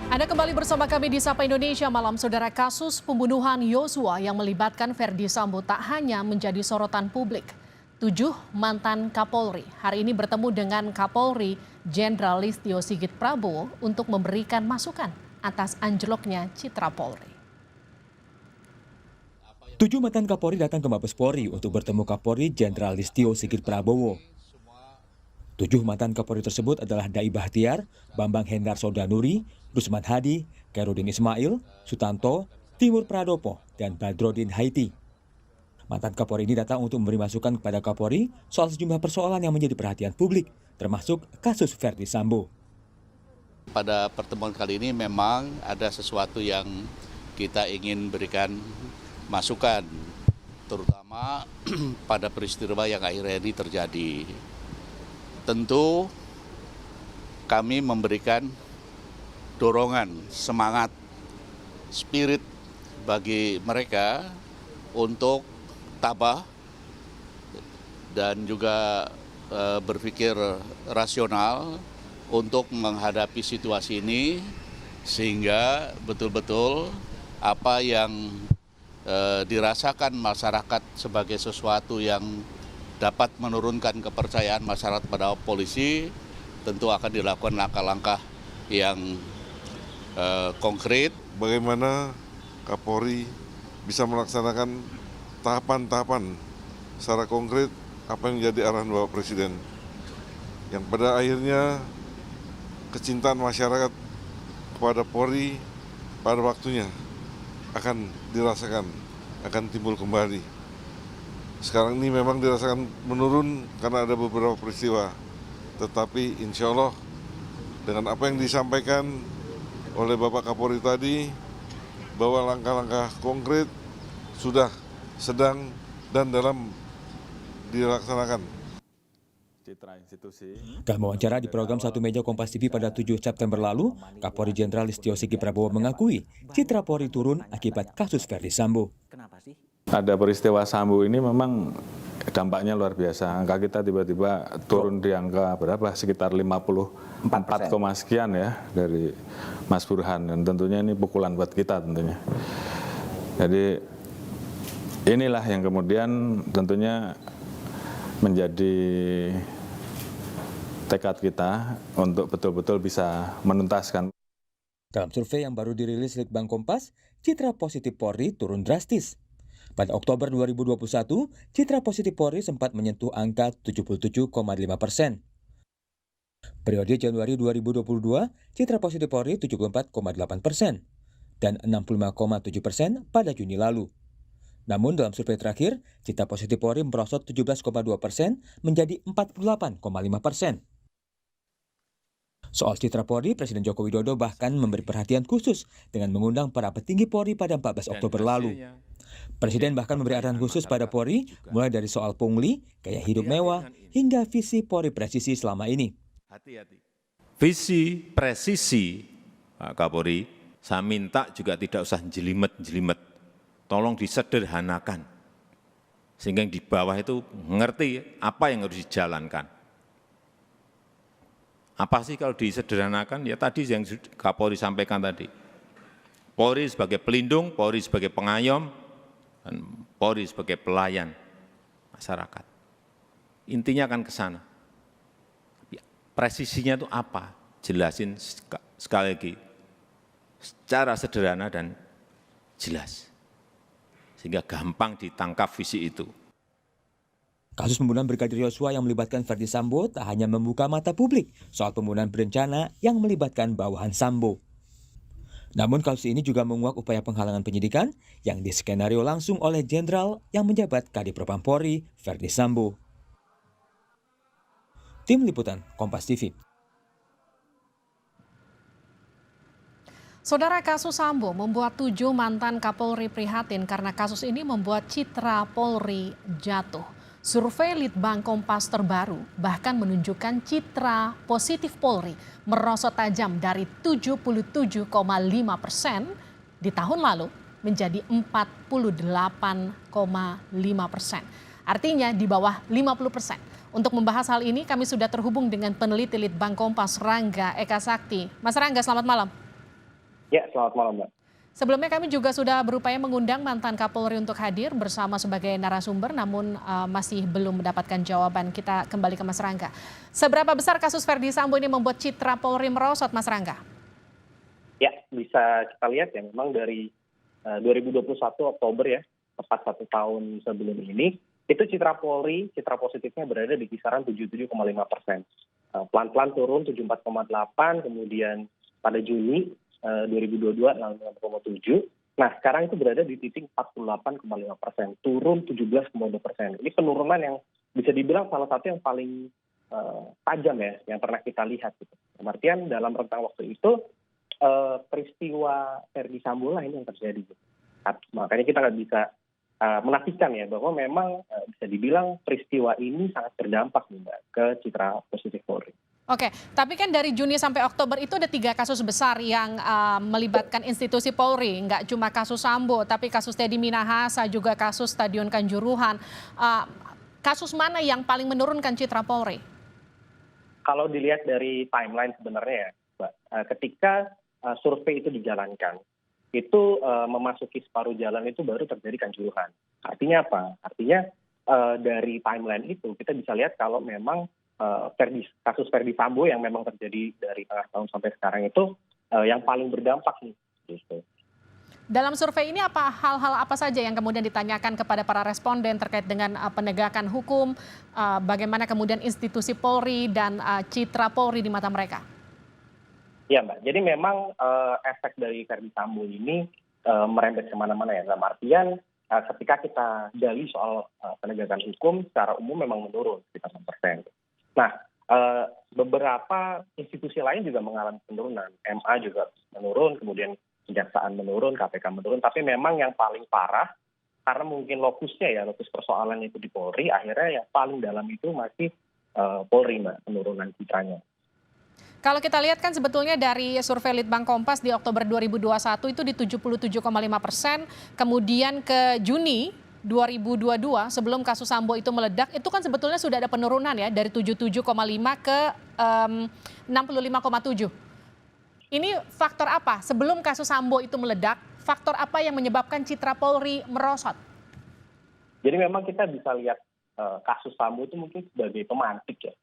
Anda kembali bersama kami di Sapa Indonesia Malam. Saudara, kasus pembunuhan Yosua yang melibatkan Verdi Sambo tak hanya menjadi sorotan publik. 7 mantan Kapolri hari ini bertemu dengan Kapolri Jenderal Listio Sigit Prabowo untuk memberikan masukan atas anjloknya citra Polri. 7 mantan Kapolri datang ke Mabes Polri untuk bertemu Kapolri Jenderal Listio Sigit Prabowo. 7 mantan Kapolri tersebut adalah Dai Bahtiar, Bambang Hendar Sodanuri, Rusman Hadi, Khairudin Ismail, Sutanto, Timur Pradopo, dan Badrodin Haiti. Mantan Kapolri ini datang untuk memberi masukan kepada Kapolri soal sejumlah persoalan yang menjadi perhatian publik, termasuk kasus Verdi Sambo. Pada pertemuan kali ini memang ada sesuatu yang kita ingin berikan masukan, terutama pada peristiwa yang akhirnya ini terjadi. Tentu kami memberikan dorongan, semangat, spirit bagi mereka untuk tabah dan juga berpikir rasional untuk menghadapi situasi ini sehingga betul-betul apa yang dirasakan masyarakat sebagai sesuatu yang dapat menurunkan kepercayaan masyarakat pada polisi, tentu akan dilakukan langkah-langkah yang konkret. Bagaimana Kapolri bisa melaksanakan tahapan-tahapan secara konkret apa yang menjadi arahan Bapak Presiden, yang pada akhirnya kecintaan masyarakat kepada Polri pada waktunya akan dirasakan, akan timbul kembali. Sekarang ini memang dirasakan menurun karena ada beberapa peristiwa, tetapi insya Allah dengan apa yang disampaikan oleh Bapak Kapolri tadi, bahwa langkah-langkah konkret sudah sedang dan dalam dilaksanakan. Dalam wawancara di program Satu Meja Kompas TV pada 7 September lalu, Kapolri Jenderal Listio Sigit Prabowo mengakui citra Polri turun akibat kasus Verdi Sambo. Ada peristiwa Sambo ini memang dampaknya luar biasa. Angka kita tiba-tiba turun di angka berapa? Sekitar 54, sekian ya dari Mas Burhan. Dan tentunya ini pukulan buat kita tentunya. Jadi inilah yang kemudian tentunya menjadi tekad kita untuk betul-betul bisa menuntaskan. Dalam survei yang baru dirilis Litbang Kompas, citra positif Polri turun drastis. Pada Oktober 2021, citra positif Polri sempat menyentuh angka 77,5%. Periode Januari 2022, citra positif Polri 74,8% dan 65,7% pada Juni lalu. Namun dalam survei terakhir, citra positif Polri merosot 17,2% menjadi 48,5%. Soal citra Polri, Presiden Joko Widodo bahkan memberi perhatian khusus dengan mengundang para petinggi Polri pada 14 Oktober lalu. Presiden bahkan memberi arahan khusus pada Polri, mulai dari soal pungli, gaya hidup mewah, hingga visi Polri presisi selama ini. Visi presisi Pak Kapolri, saya minta juga tidak usah jelimet-jelimet. Tolong disederhanakan. Sehingga yang di bawah itu mengerti apa yang harus dijalankan. Apa sih kalau disederhanakan? Ya tadi yang Kapolri sampaikan tadi. Polri sebagai pelindung, Polri sebagai pengayom, dan Polri sebagai pelayan masyarakat. Intinya akan ke sana. Presisinya itu apa? Jelasin sekali lagi. Secara sederhana dan jelas. Sehingga gampang ditangkap visi itu. Kasus pembunuhan Brigadir Yosua yang melibatkan Verdi Sambo tak hanya membuka mata publik soal pembunuhan berencana yang melibatkan bawahan Sambo. Namun kasus ini juga menguak upaya penghalangan penyidikan yang diskenario langsung oleh jenderal yang menjabat Kadipropam Polri, Verdi Sambo. Tim Liputan, Kompas TV. Saudara, kasus Sambo membuat 7 mantan Kapolri prihatin karena kasus ini membuat citra Polri jatuh. Survei Litbang Kompas terbaru bahkan menunjukkan citra positif Polri merosot tajam dari 77,5% di tahun lalu menjadi 48,5%. Artinya di bawah 50%. Untuk membahas hal ini kami sudah terhubung dengan peneliti Litbang Kompas Rangga Eka Sakti. Mas Rangga, selamat malam. Ya, selamat malam, Mbak. Sebelumnya kami juga sudah berupaya mengundang mantan Kapolri untuk hadir bersama sebagai narasumber, namun masih belum mendapatkan jawaban. Kita kembali ke Mas Rangga. Seberapa besar kasus Verdi Sambo ini membuat citra Polri merosot, Mas Rangga? Ya, bisa kita lihat ya, memang dari 2021 Oktober ya, tepat 1 tahun sebelum ini, itu citra Polri, citra positifnya berada di kisaran 77,5%. Pelan-pelan turun 74,8, kemudian pada Juni 2022 66,7. Nah, sekarang itu berada di titik 48,5%, turun 17,2%. Ini penurunan yang bisa dibilang salah satu yang paling tajam ya, yang pernah kita lihat. Gitu. Artian dalam rentang waktu itu, peristiwa Verdi Sambo lah ini yang terjadi. Gitu. Makanya kita nggak bisa menafikan ya, bahwa memang bisa dibilang peristiwa ini sangat berdampak nih, Mbak, ke citra positif Polri. Oke, tapi kan dari Juni sampai Oktober itu ada 3 kasus besar yang melibatkan institusi Polri. Nggak cuma kasus Sambo, tapi kasus Teddy Minahasa, juga kasus Stadion Kanjuruhan. Kasus mana yang paling menurunkan citra Polri? Kalau dilihat dari timeline sebenarnya ya, Mbak, ketika survei itu dijalankan, itu memasuki separuh jalan itu baru terjadi Kanjuruhan. Artinya apa? Artinya dari timeline itu kita bisa lihat kalau memang kasus Verdi Sambo yang memang terjadi dari tengah tahun sampai sekarang itu yang paling berdampak nih. Gitu. Dalam survei ini hal-hal apa saja yang kemudian ditanyakan kepada para responden terkait dengan penegakan hukum, bagaimana kemudian institusi Polri dan citra Polri di mata mereka? Ya, Mbak, jadi memang efek dari Verdi Sambo ini merembet kemana-mana ya. Dalam artian ketika kita gali soal penegakan hukum secara umum memang menurun sekitar 6%. Nah, beberapa institusi lain juga mengalami penurunan. MA juga menurun, kemudian Kejaksaan menurun, KPK menurun. Tapi memang yang paling parah, karena mungkin lokus persoalan itu di Polri, akhirnya yang paling dalam itu masih Polri, Mbak, penurunan citranya. Kalau kita lihat kan sebetulnya dari survei Litbang Kompas di Oktober 2021 itu di 77,5%, kemudian ke Juni 2022 sebelum kasus Sambo itu meledak, itu kan sebetulnya sudah ada penurunan ya dari 77,5 ke 65,7. Ini faktor apa? Sebelum kasus Sambo itu meledak, faktor apa yang menyebabkan citra Polri merosot? Jadi memang kita bisa lihat kasus Sambo itu mungkin sebagai pemantik ya.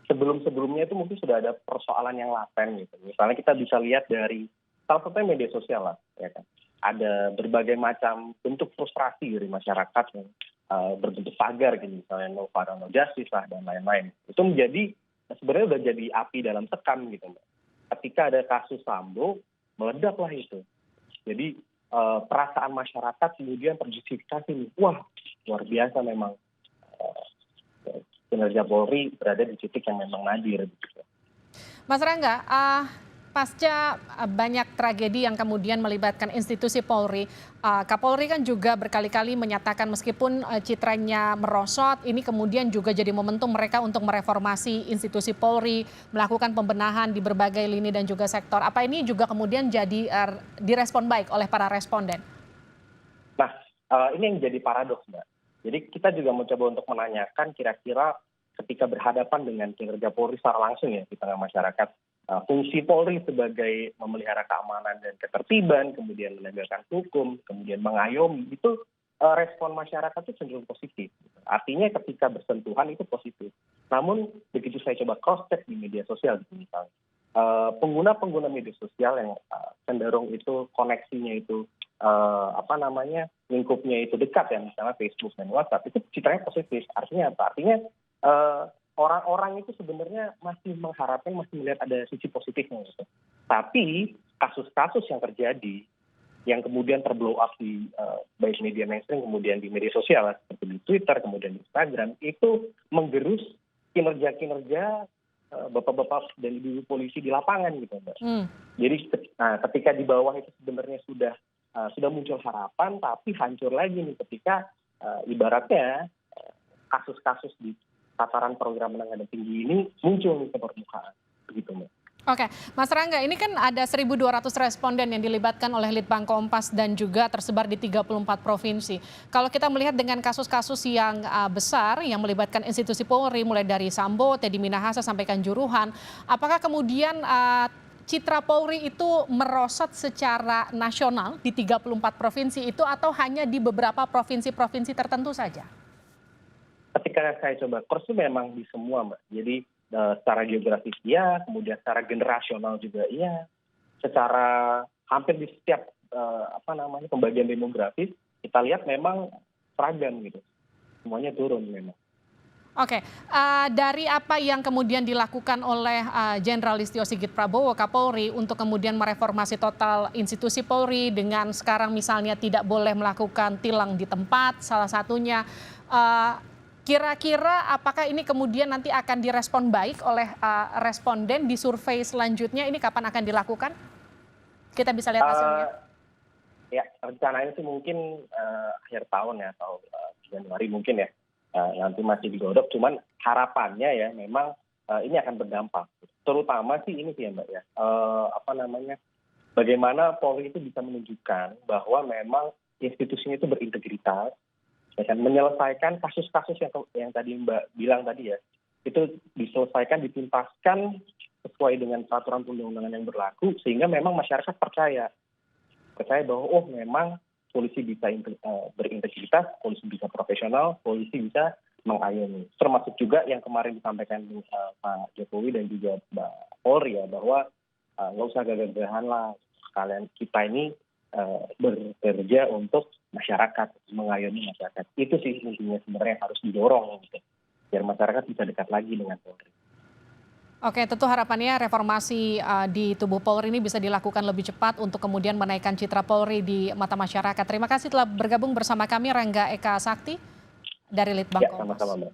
Sebelum-sebelumnya itu mungkin sudah ada persoalan yang laten gitu. Misalnya kita bisa lihat dari salah satunya media sosial lah, ya kan. Ada berbagai macam bentuk frustrasi dari masyarakat yang berbentuk tagar gitu, misalnya no Farah no justice lah dan lain-lain. Itu menjadi sebenarnya udah jadi api dalam sekam gitu, Mbak. Ketika ada kasus Sambo, meledaklah itu. Jadi perasaan masyarakat kemudian terjustifikasi nih, wah luar biasa memang kinerja Polri berada di titik yang memang nadir. Gitu. Mas Rangga, pasca banyak tragedi yang kemudian melibatkan institusi Polri, Kapolri kan juga berkali-kali menyatakan meskipun citranya merosot, ini kemudian juga jadi momentum mereka untuk mereformasi institusi Polri, melakukan pembenahan di berbagai lini dan juga sektor. Apa ini juga kemudian jadi direspon baik oleh para responden? Nah, ini yang jadi paradoks, Mbak. Jadi kita juga mencoba untuk menanyakan kira-kira ketika berhadapan dengan kinerja Polri secara langsung ya di tengah masyarakat, fungsi Polri sebagai memelihara keamanan dan ketertiban, kemudian menegakkan hukum, kemudian mengayomi, itu respon masyarakat itu cenderung positif. Artinya ketika bersentuhan itu positif. Namun begitu saya coba cross-check di media sosial misalnya, pengguna-pengguna media sosial yang cenderung itu koneksinya itu lingkupnya itu dekat ya, misalnya Facebook dan WhatsApp, itu citranya positif. Artinya apa? Artinya orang-orang itu sebenarnya masih mengharapkan, masih melihat ada sisi positifnya gitu. Tapi kasus-kasus yang terjadi, yang kemudian terblow up di baik media mainstream, kemudian di media sosial seperti di Twitter, kemudian di Instagram, itu menggerus kinerja-kinerja bapak-bapak dan ibu polisi di lapangan gitu, Mbak. Jadi ketika di bawah itu sebenarnya sudah muncul harapan, tapi hancur lagi nih ketika ibaratnya kasus-kasus di tataran program menengah dan tinggi ini muncul ke permukaan, begitu, Mbak. Oke, Mas Rangga, ini kan ada 1.200 responden yang dilibatkan oleh Litbang Kompas dan juga tersebar di 34 provinsi. Kalau kita melihat dengan kasus-kasus yang besar yang melibatkan institusi Polri, mulai dari Sambo, Teddy Minahasa sampai Kanjuruhan, apakah kemudian citra Polri itu merosot secara nasional di 34 provinsi itu atau hanya di beberapa provinsi-provinsi tertentu saja? Ketika saya coba cross itu memang di semua, Mbak. Jadi secara geografis iya, kemudian secara generasional juga iya, secara hampir di setiap pembagian demografis kita lihat memang seragam gitu, semuanya turun memang. Oke, dari apa yang kemudian dilakukan oleh Jenderal Listio Sigit Prabowo Kapolri untuk kemudian mereformasi total institusi Polri dengan sekarang misalnya tidak boleh melakukan tilang di tempat, salah satunya, kira-kira apakah ini kemudian nanti akan direspon baik oleh responden di survei selanjutnya, ini kapan akan dilakukan? Kita bisa lihat hasilnya. Ya, rencananya sih mungkin akhir tahun ya, atau Januari mungkin ya. Nanti masih digodok, cuman harapannya ya memang ini akan berdampak. Terutama sih ini sih ya Mbak ya, bagaimana Polri itu bisa menunjukkan bahwa memang institusinya itu berintegritas, ya kan, menyelesaikan kasus-kasus yang tadi Mbak bilang tadi ya, itu diselesaikan, dituntaskan sesuai dengan peraturan undang-undangan yang berlaku, sehingga memang masyarakat percaya bahwa memang polisi bisa berintegritas, polisi bisa profesional, polisi bisa mengayomi. Termasuk juga yang kemarin disampaikan Pak Jokowi dan juga Mbak Polri ya, bahwa nggak usah gagah-gagahan lah, kalian kita ini bekerja untuk masyarakat, mengayomi masyarakat. Itu sih intinya sebenarnya harus didorong gitu, biar masyarakat bisa dekat lagi dengan Polri. Oke, tentu harapannya reformasi di tubuh Polri ini bisa dilakukan lebih cepat untuk kemudian menaikkan citra Polri di mata masyarakat. Terima kasih telah bergabung bersama kami Rangga Eka Sakti dari Litbang Kompas. Ya, sama-sama Mbak.